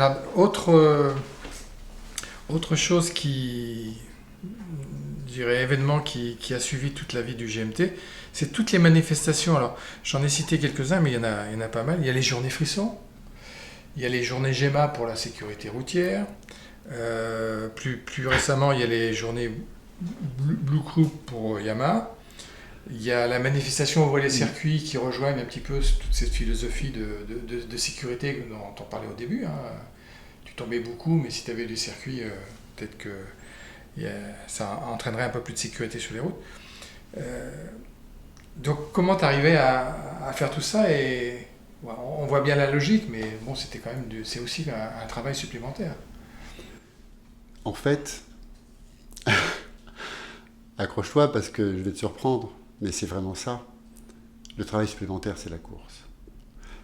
Alors, autre chose je dirais, événement qui a suivi toute la vie du GMT, c'est toutes les manifestations. Alors, j'en ai cité quelques-uns, mais il y en a pas mal. Il y a les journées frissons, il y a les journées GEMA pour la sécurité routière. Plus récemment, il y a les journées Blue Crew pour Yamaha. Il y a la manifestation Ouvrez les circuits qui rejoignent un petit peu toute cette philosophie de sécurité dont on parlait au début. Hein. Tu tombais beaucoup, mais si tu avais des circuits, peut-être que ça entraînerait un peu plus de sécurité sur les routes. Donc comment tu arrivais à faire tout ça et on voit bien la logique, mais bon, c'était quand même c'est aussi un travail supplémentaire. En fait, accroche-toi parce que je vais te surprendre, mais c'est vraiment ça. Le travail supplémentaire, c'est la course.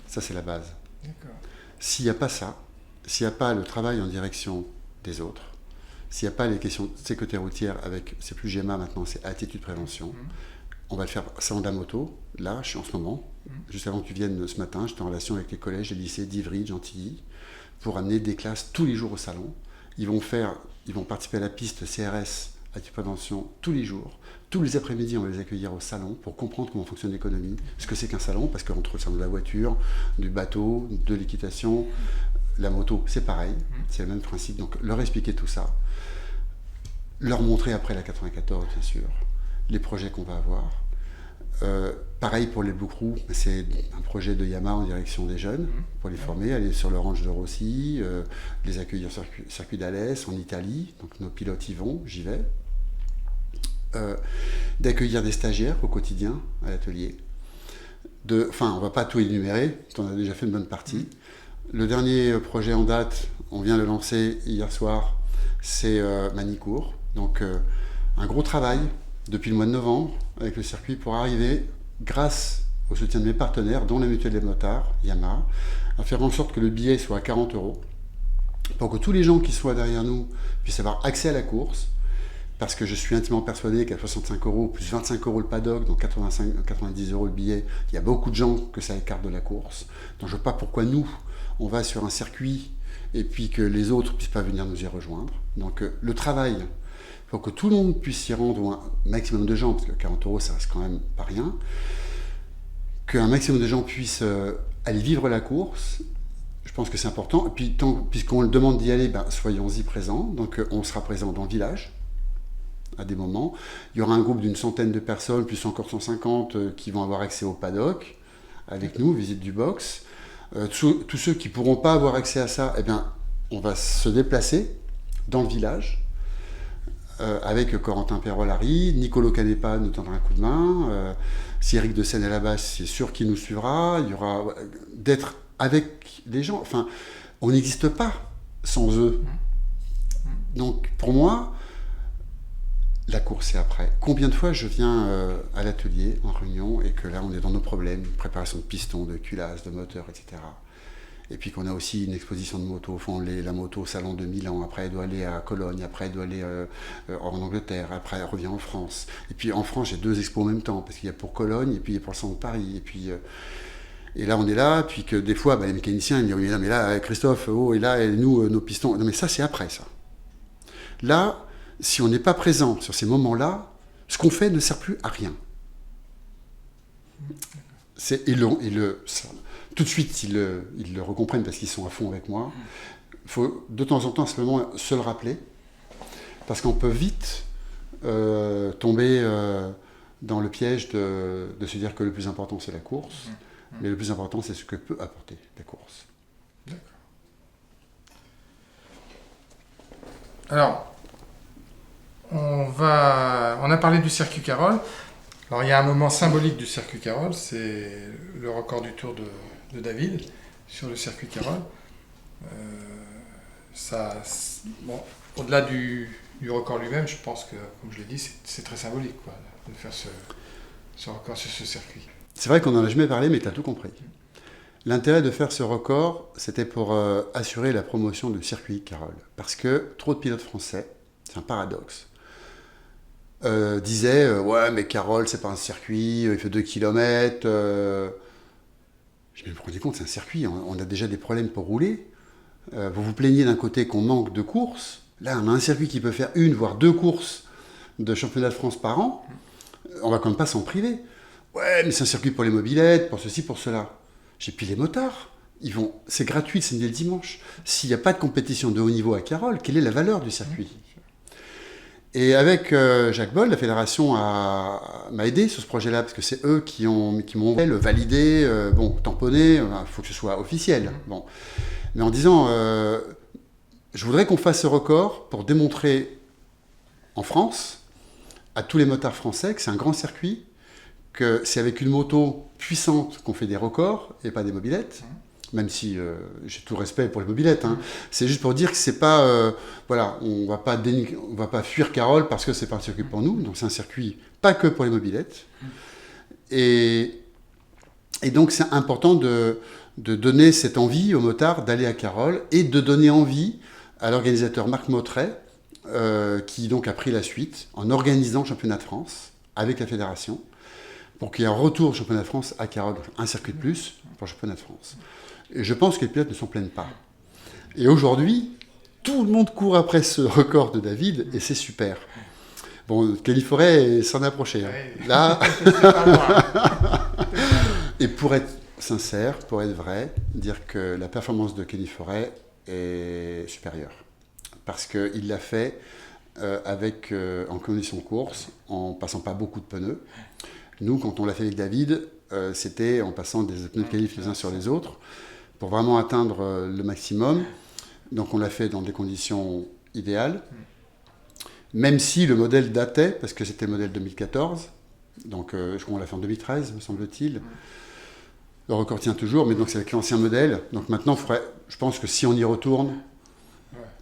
Ça, c'est la base. D'accord. S'il n'y a pas ça, s'il n'y a pas le travail en direction des autres, s'il n'y a pas les questions de sécurité routière avec, c'est plus GEMA maintenant, c'est attitude prévention, on va le faire au salon de la moto, là, je suis en ce moment, juste avant que tu viennes ce matin, j'étais en relation avec les collèges et lycées d'Ivry, de Gentilly, pour amener des classes tous les jours au salon. Ils vont participer à la piste CRS, attitude prévention, tous les jours. Tous les après-midi, on va les accueillir au salon pour comprendre comment fonctionne l'économie, ce que c'est qu'un salon, parce qu'entre le salon de la voiture, du bateau, de l'équitation, la moto, c'est pareil, c'est le même principe. Donc leur expliquer tout ça, leur montrer après la 94, bien sûr, les projets qu'on va avoir. Pareil pour les Blue Crew, c'est un projet de Yamaha en direction des jeunes, pour les former, aller sur le ranch de Rossi, les accueillir sur le circuit d'Alès, en Italie, donc nos pilotes y vont, j'y vais. D'accueillir des stagiaires au quotidien à l'atelier. Enfin, on ne va pas tout énumérer, tu en as déjà fait une bonne partie. Le dernier projet en date, on vient de le lancer hier soir, c'est Manicourt. Donc un gros travail depuis le mois de novembre avec le circuit pour arriver, grâce au soutien de mes partenaires, dont la Mutuelle des motards, Yamaha, à faire en sorte que le billet soit à 40 € pour que tous les gens qui soient derrière nous puissent avoir accès à la course. Parce que je suis intimement persuadé qu'à 65 € plus 25 € le paddock, donc 90 € le billet, il y a beaucoup de gens que ça écarte de la course. Donc je ne vois pas pourquoi nous, on va sur un circuit et puis que les autres ne puissent pas venir nous y rejoindre. Donc le travail, pour que tout le monde puisse s'y rendre, ou un maximum de gens, parce que 40 € ça reste quand même pas rien, qu'un maximum de gens puissent aller vivre la course. Je pense que c'est important. Et puis puisqu'on le demande d'y aller, soyons-y présents. Donc on sera présent dans le village à des moments. Il y aura un groupe d'une centaine de personnes, plus encore 150 qui vont avoir accès au paddock avec nous, visite du box. Tous ceux qui ne pourront pas avoir accès à ça, on va se déplacer dans le village avec Corentin Perrolari, Nicolo Canepa nous donnera un coup de main, si Eric de Seine est là-bas, c'est sûr qu'il nous suivra. Il y aura d'être avec les gens. Enfin, on n'existe pas sans eux. Donc, pour moi, la course c'est après. Combien de fois je viens à l'atelier, en réunion, et que là on est dans nos problèmes, préparation de pistons, de culasse, de moteur, etc. Et puis qu'on a aussi une exposition de moto, au fond, la moto au salon de Milan, après elle doit aller à Cologne, après elle doit aller en Angleterre, après elle revient en France. Et puis en France j'ai 2 expos en même temps, parce qu'il y a pour Cologne, et puis il y a pour le salon de Paris, et puis... Et là, on est là, puis que des fois, les mécaniciens, ils me disent, oui, non, mais là, Christophe, et là, et nous, nos pistons. Non, mais ça, c'est après, ça. Là, si on n'est pas présent sur ces moments-là, ce qu'on fait ne sert plus à rien. Tout de suite, ils le recomprennent parce qu'ils sont à fond avec moi. Il faut de temps en temps simplement se le rappeler, parce qu'on peut vite tomber dans le piège de se dire que le plus important, c'est la course. Mais le plus important, c'est ce que peut apporter la course. D'accord. Alors, on a parlé du circuit Carole. Alors, il y a un moment symbolique du circuit Carole, c'est le record du Tour de David sur le circuit Carole. Au-delà du record lui-même, je pense que, comme je l'ai dit, c'est très symbolique quoi, de faire ce record sur ce circuit. C'est vrai qu'on n'en a jamais parlé, mais tu as tout compris. L'intérêt de faire ce record, c'était pour assurer la promotion du circuit Carole. Parce que trop de pilotes français, c'est un paradoxe, disaient ouais, mais Carole, c'est pas un circuit, il fait 2 km. Je me rendais compte, c'est un circuit, on a déjà des problèmes pour rouler. Vous vous plaignez d'un côté qu'on manque de courses. Là, on a un circuit qui peut faire 1, voire 2 courses de championnat de France par an. On va quand même pas s'en priver. Ouais, mais c'est un circuit pour les mobylettes, pour ceci, pour cela. J'ai puis les motards. C'est gratuit le samedi et le dimanche. S'il n'y a pas de compétition de haut niveau à Carole, quelle est la valeur du circuit ? Et avec Jacques Boll, la fédération m'a aidé sur ce projet-là, parce que c'est eux qui m'ont validé, tamponné, il faut que ce soit officiel. Bon. Mais en disant, je voudrais qu'on fasse ce record pour démontrer en France, à tous les motards français, que c'est un grand circuit, que c'est avec une moto puissante qu'on fait des records et pas des mobylettes. Même si j'ai tout le respect pour les mobylettes, hein. C'est juste pour dire que c'est pas, on va pas fuir Carole parce que c'est pas un circuit pour nous. Donc c'est un circuit pas que pour les mobylettes. Et donc c'est important de donner cette envie aux motards d'aller à Carole et de donner envie à l'organisateur Marc Mottret, qui donc a pris la suite en organisant le championnat de France avec la fédération pour qu'il y ait un retour au championnat de France à Carole, un circuit de plus pour le championnat de France. Et je pense que les pilotes ne s'en plaignent pas. Et aujourd'hui, tout le monde court après ce record de David, et c'est super. Bon, Kenny Forêt s'en approchait. Hein. Ouais. Là... Et pour être sincère, pour être vrai, dire que la performance de Kenny Forêt est supérieure. Parce qu'il l'a fait en condition de course, en passant pas beaucoup de pneus. Nous, quand on l'a fait avec David, c'était en passant des pneus de qualif les uns sur les autres, pour vraiment atteindre le maximum. Donc on l'a fait dans des conditions idéales, même si le modèle datait, parce que c'était le modèle 2014, donc je crois qu'on l'a fait en 2013, me semble-t-il. Le record tient toujours, mais donc c'est avec l'ancien modèle. Donc maintenant, je pense que si on y retourne,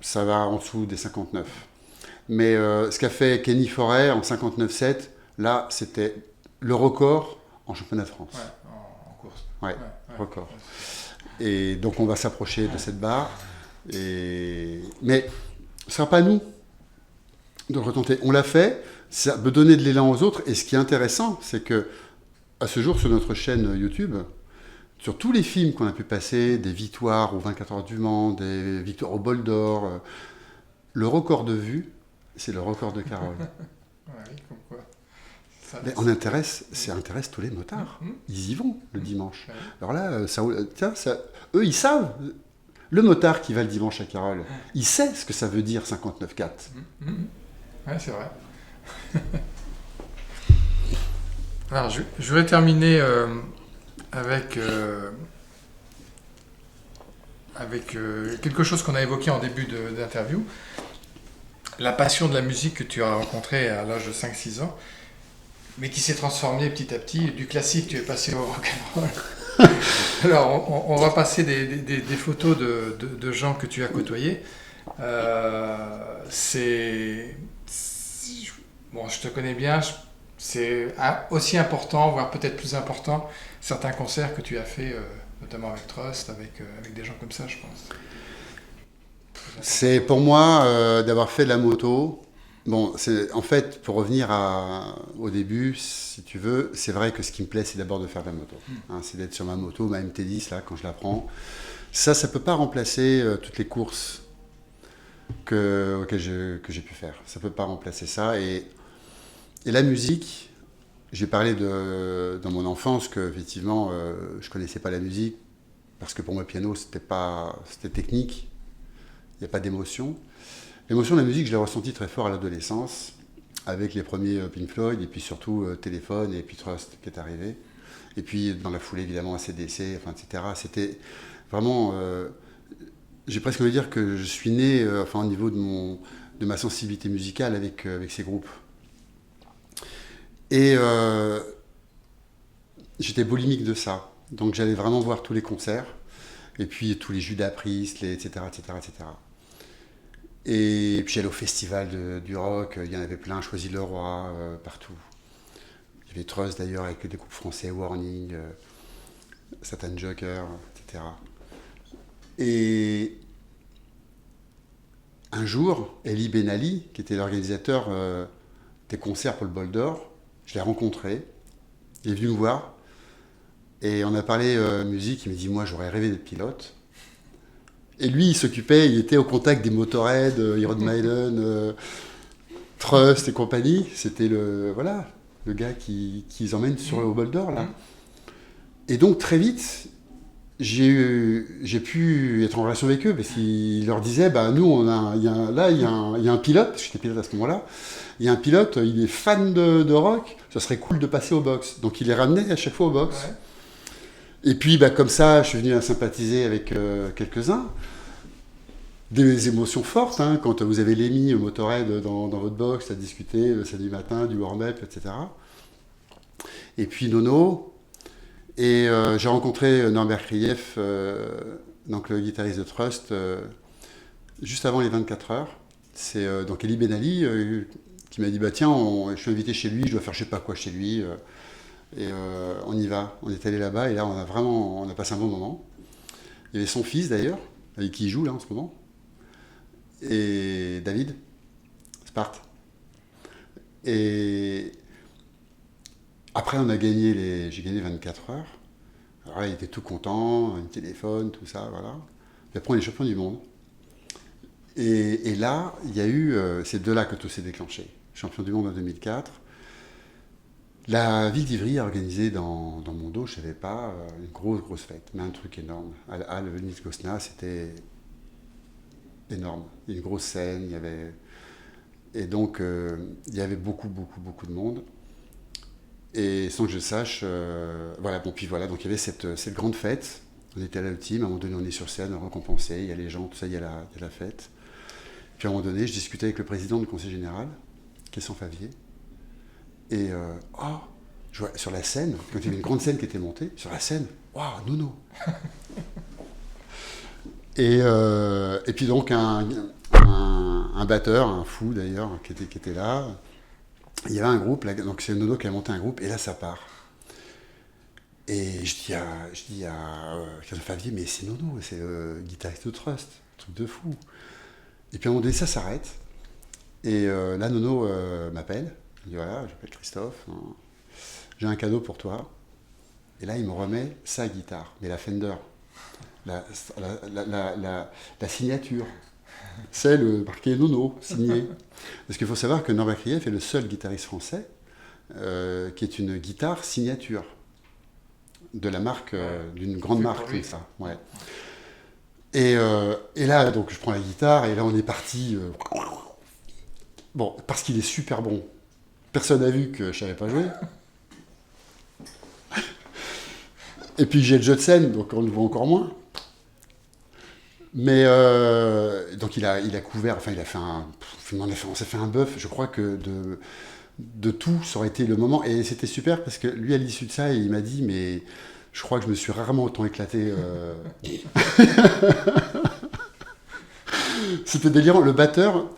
ça va en dessous des 59. Mais ce qu'a fait Kenny Forêt en 59,7, là, c'était le record en championnat de France. Ouais, en course. Ouais, record. Et donc on va s'approcher de cette barre. Mais ce ne sera pas à nous de retenter. On l'a fait, ça peut donner de l'élan aux autres. Et ce qui est intéressant, c'est que à ce jour, sur notre chaîne YouTube, sur tous les films qu'on a pu passer, des victoires aux 24 heures du Mans, des victoires au Bol d'Or, le record de vues, c'est le record de Carole. Oui, comme quoi. Mais ça intéresse tous les motards. Ils y vont le dimanche. Alors là, eux, ils savent. Le motard qui va le dimanche à Carole, il sait ce que ça veut dire 59,4. Oui, c'est vrai. Alors, je voudrais terminer avec quelque chose qu'on a évoqué en début d'interview. La passion de la musique que tu as rencontrée à l'âge de 5-6 ans, mais qui s'est transformée petit à petit. Du classique, tu es passé au rock'n'roll. Alors, on va passer des photos de gens que tu as côtoyés. Bon, je te connais bien, c'est aussi important, voire peut-être plus important, certains concerts que tu as fait, notamment avec Trust, avec des gens comme ça, je pense. C'est pour moi d'avoir fait de la moto. Bon, en fait, pour revenir au début, si tu veux, c'est vrai que ce qui me plaît, c'est d'abord de faire de la moto. Hein, c'est d'être sur ma moto, ma MT10, là, quand je la prends. Ça ne peut pas remplacer toutes les courses que j'ai pu faire. Ça ne peut pas remplacer ça. Et la musique, j'ai parlé dans mon enfance qu'effectivement, je ne connaissais pas la musique, parce que pour moi, le piano, c'était technique. Il n'y a pas d'émotion. L'émotion de la musique, je l'ai ressentie très fort à l'adolescence, avec les premiers Pink Floyd, et puis surtout Téléphone, et puis Trust qui est arrivé. Et puis dans la foulée, évidemment, ACDC, etc. C'était vraiment... j'ai presque envie de dire que je suis né au niveau de ma sensibilité musicale avec ces groupes. Et j'étais boulimique de ça. Donc j'allais vraiment voir tous les concerts, et puis tous les Judas Priest, etc., etc., etc. Et puis j'allais au festival du rock, il y en avait plein, Choisis le Roi, partout. Il y avait Trust d'ailleurs avec des groupes français, Warning, Satan Joker, etc. Et un jour, Elie Ben Ali, qui était l'organisateur des concerts pour le Bol d'Or, je l'ai rencontré, il est venu me voir, et on a parlé musique, il m'a dit « Moi j'aurais rêvé d'être pilote ». Et lui, il était au contact des Motorhead, Iron Maiden, Trust et compagnie. C'était le gars qui les emmène sur le Boulder, là. Et donc, très vite, j'ai pu être en relation avec eux parce qu'il leur disait, nous, il y a un pilote, parce que j'étais pilote à ce moment-là, il y a un pilote, il est fan de rock, ça serait cool de passer au box. Donc, il les ramenait à chaque fois au box. Ouais. Et puis, comme ça, je suis venu à sympathiser avec quelques-uns. Des émotions fortes, hein, quand vous avez Lemmy Motorhead dans votre box, à discuter le samedi matin, du warm-up, etc. Et puis Nono. Et j'ai rencontré Norbert Krief, donc le guitariste de Trust, juste avant les 24 heures. C'est donc Elie Ben Ali qui m'a dit tiens, je suis invité chez lui, je dois faire je sais pas quoi chez lui. Et on y va. On est allé là-bas et là on a passé un bon moment. Il y avait son fils d'ailleurs, avec qui il joue là en ce moment. Et David, Sparte. Et après, j'ai gagné 24 heures. Alors là, il était tout content, un téléphone, tout ça, voilà. Puis après, on est champion du monde. Et là, il y a eu, c'est de là que tout s'est déclenché. Champion du monde en 2004. La ville d'Ivry a organisé dans mon dos, je ne savais pas, une grosse fête, mais un truc énorme. À le Nils Gosna, c'était énorme. Il y a une grosse scène, il y avait... Et donc, il y avait beaucoup de monde. Et sans que je sache, donc il y avait cette grande fête. On était à la team, à un moment donné, on est sur scène, récompensé, il y a les gens, tout ça, il y a la fête. Puis à un moment donné, je discutais avec le président du conseil général, Christian Favier. Et je vois, sur la scène, quand il y avait une grande scène qui était montée, sur la scène, waouh, Nono. Et puis donc un batteur, un fou d'ailleurs, qui était là. Il y avait un groupe, là, donc c'est Nono qui a monté un groupe, et là ça part. Et je dis à Christian Favier, mais c'est Nono, c'est le guitariste de Trust, truc de fou. Et puis à un moment donné, ça s'arrête. Et là, Nono m'appelle. Il dit voilà, j'appelle Christophe, j'ai un cadeau pour toi. Et là, il me remet sa guitare, mais la Fender, la signature, celle marquée Nono, signée. Parce qu'il faut savoir que Norbert Krief est le seul guitariste français qui est une guitare signature de la marque, d'une grande marque comme ça. Ouais. Et là, donc, je prends la guitare et là, on est parti. Bon, parce qu'il est super bon. Personne n'a vu que je savais pas jouer. Et puis j'ai le jeu de scène, donc on le voit encore moins. Mais donc il a couvert, enfin on s'est fait un bœuf. Je crois que de tout, ça aurait été le moment. Et c'était super parce que lui, à l'issue de ça, il m'a dit, mais je crois que je me suis rarement autant éclaté. C'était délirant. Le batteur,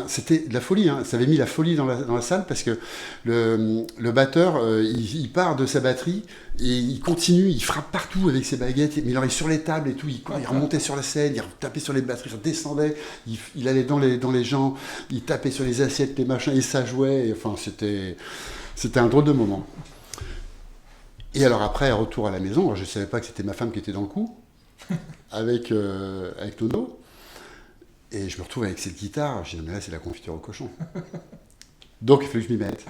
c'était de la folie. Hein. Ça avait mis la folie dans la salle parce que le batteur, il part de sa batterie et il continue, il frappe partout avec ses baguettes. Mais il est sur les tables et tout. Il remontait sur la scène, il tapait sur les batteries, il redescendait. Il allait dans les gens, il tapait sur les assiettes, les machins, et ça jouait. Et, enfin, c'était un drôle de moment. Et alors après, retour à la maison, alors je ne savais pas que c'était ma femme qui était dans le coup, avec Nono. Et je me retrouve avec cette guitare, je dis mais là c'est la confiture au cochon. Donc il fallait que je m'y mette.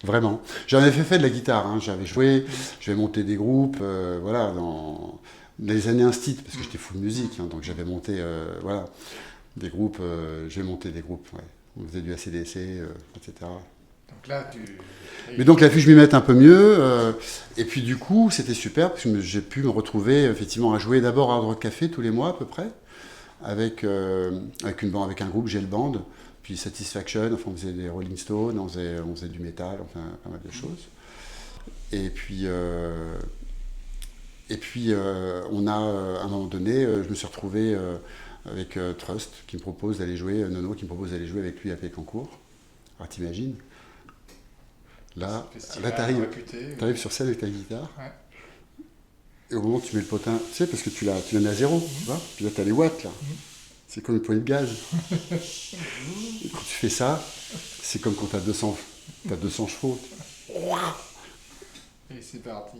Vraiment. J'en avais fait de la guitare, hein. J'avais joué, j'avais monté des groupes, dans les années instit, parce que j'étais fou de musique, hein, donc j'avais monté des groupes, j'ai monté des groupes, ouais. On faisait du AC/DC, etc. Donc là, Mais donc là, je m'y mette un peu mieux, et puis du coup c'était super, parce que j'ai pu me retrouver effectivement à jouer d'abord à Hard Rock Café tous les mois à peu près, avec un groupe Gel Band, puis Satisfaction, enfin on faisait des Rolling Stones, on faisait du métal, enfin pas mal de choses. Et puis on a, à un moment donné, je me suis retrouvé avec Trust, qui me propose d'aller jouer, Nono qui me propose d'aller jouer avec lui à Pécancourt. Alors t'imagines, là t'arrives sur scène avec ta guitare, ouais. Et au moment où tu mets le potin, tu sais, parce que tu la mets à zéro, tu vois, puis là, tu as les watts, là. C'est comme une poignée de gaz. Et quand tu fais ça, c'est comme quand tu as 200 chevaux. Et c'est parti.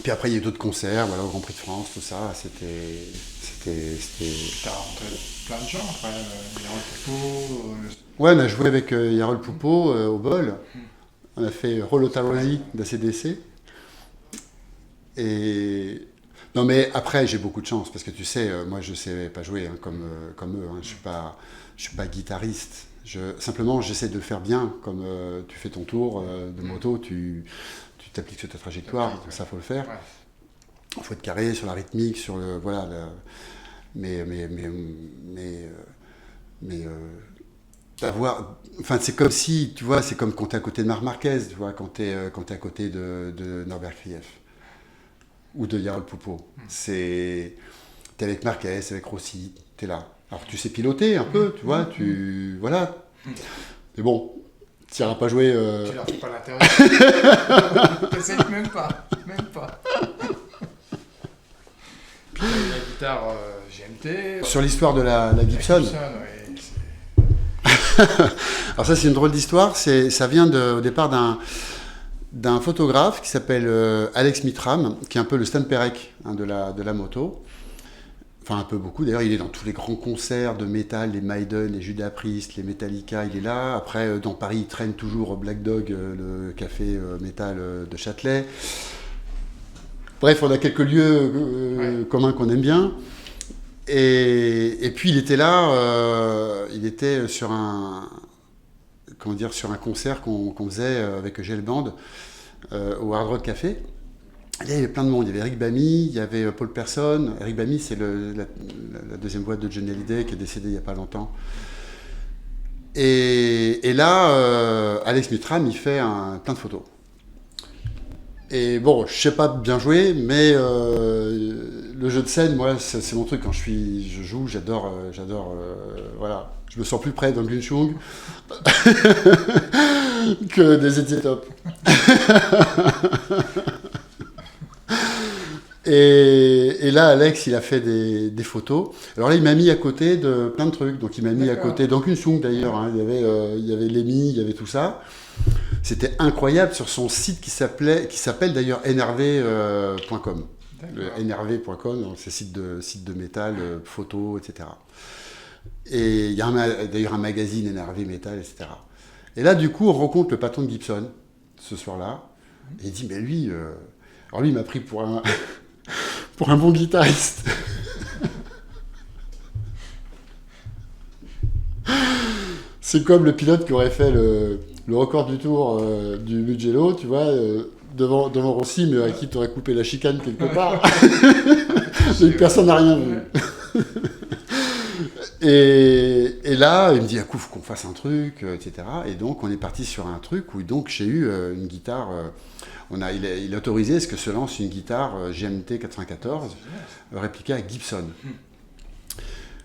Puis après, il y a eu d'autres concerts, voilà, au Grand Prix de France, tout ça. C'était. T'as rencontré plein de gens après, Yarol Poupeau. Ouais, on a joué avec Yarol Poupeau au bol. On a fait Rollo Tarosi d'ACDC. Et. Non, mais après, j'ai beaucoup de chance parce que tu sais, moi, je sais pas jouer hein, comme eux. Hein. Je suis pas guitariste. Simplement, j'essaie de le faire bien. Comme tu fais ton tour de moto, tu t'appliques sur ta trajectoire. Ça, faut le faire. Il faut être carré sur la rythmique, sur le. Voilà. Mais d'avoir. Enfin, c'est comme si, tu vois, c'est comme quand t'es à côté de Marc Marquez, tu vois, quand t'es à côté de Norbert Krief ou de Yarol Poupeau. T'es avec Marquez, avec Rossi, t'es là. Alors tu sais piloter un peu, tu vois, voilà. Mais bon, tu n'iras pas jouer. Tu leur fais pas l'intérieur. T'essayes même pas. Puis la guitare GMT. Sur l'histoire de la Gibson. Oui, Alors ça, c'est une drôle d'histoire. Ça vient au départ d'un photographe qui s'appelle Alex Mitram, qui est un peu le Stan Perec hein, de la moto. Enfin, un peu beaucoup. D'ailleurs, il est dans tous les grands concerts de métal, les Maiden, les Judas Priest, les Metallica, il est là. Après, dans Paris, il traîne toujours Black Dog, le café métal de Châtelet. Bref, on a quelques lieux communs qu'on aime bien. Et puis, il était là, il était sur un concert qu'on faisait avec GL Band au Hard Rock Café. Il y avait plein de monde. Il y avait Eric Bamy, il y avait Paul Person. Eric Bamy, c'est la deuxième voix de Johnny Hallyday qui est décédé il n'y a pas longtemps. Et là, Alex Mitram, il fait plein de photos. Et bon, je sais pas bien jouer, mais le jeu de scène, moi, c'est mon truc. Quand je joue, j'adore. Voilà, je me sens plus près d'un Gunchung que des ZZ Top. Et là, Alex, il a fait des photos. Alors là, il m'a mis à côté de plein de trucs. Donc, il m'a mis à côté d'Ankunsung d'ailleurs. Hein. Il y avait Lemmy, il y avait tout ça. C'était incroyable sur son site qui s'appelle d'ailleurs nrv.com. nrv.com, c'est site de métal, photos, etc. Et il y a d'ailleurs un magazine NRV Métal, etc. Et là, du coup, on rencontre le patron de Gibson ce soir-là. Et il dit, mais lui, alors lui, il m'a pris pour un bon guitariste. C'est comme le pilote qui aurait fait le record du tour du Mugello, tu vois, devant Rossi, mais à qui tu aurais coupé la chicane quelque part. Et personne n'a rien vu. Et là, il me dit, ah, faut qu'on fasse un truc, etc. Et donc, on est parti sur un truc où donc j'ai eu une guitare. Il a autorisé à ce que se lance une guitare GMT 94 répliquée à Gibson.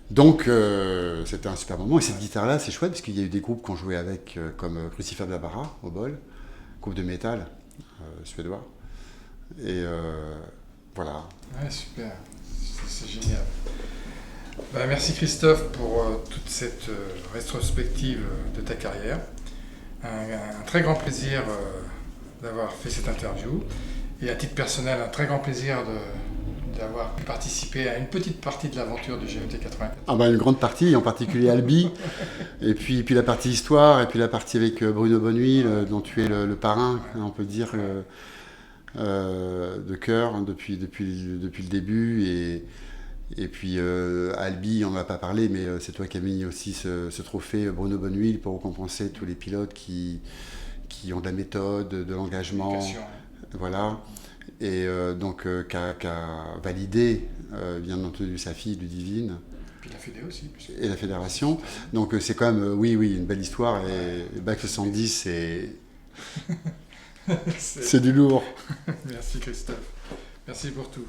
Donc, c'était un super moment. Et cette guitare-là, c'est chouette parce qu'il y a eu des groupes qu'on jouait avec, comme Crucifer Barbara au bol, groupe de métal suédois. Et voilà. Ouais, super. C'est génial. Bah, merci Christophe pour toute cette rétrospective de ta carrière. Un très grand plaisir d'avoir fait cette interview. Et à titre personnel, un très grand plaisir d'avoir pu participer à une petite partie de l'aventure du GMT 84. Ah bah une grande partie, en particulier Albi, et puis la partie histoire, et puis la partie avec Bruno Bonnehuile, dont tu es le parrain, on peut dire, de cœur hein, depuis le début. Et puis Albi, on ne va pas parlé, mais c'est toi qui as mis aussi ce trophée Bruno Bonnehuile pour récompenser tous les pilotes qui ont de la méthode, de l'engagement. Voilà. Et donc qui a validé, bien entendu, sa fille Ludivine. Puis la Fédé aussi. Et la fédération. Donc c'est quand même, oui, une belle histoire. Et Bac 70, c'est du lourd. Merci Christophe. Merci pour tout.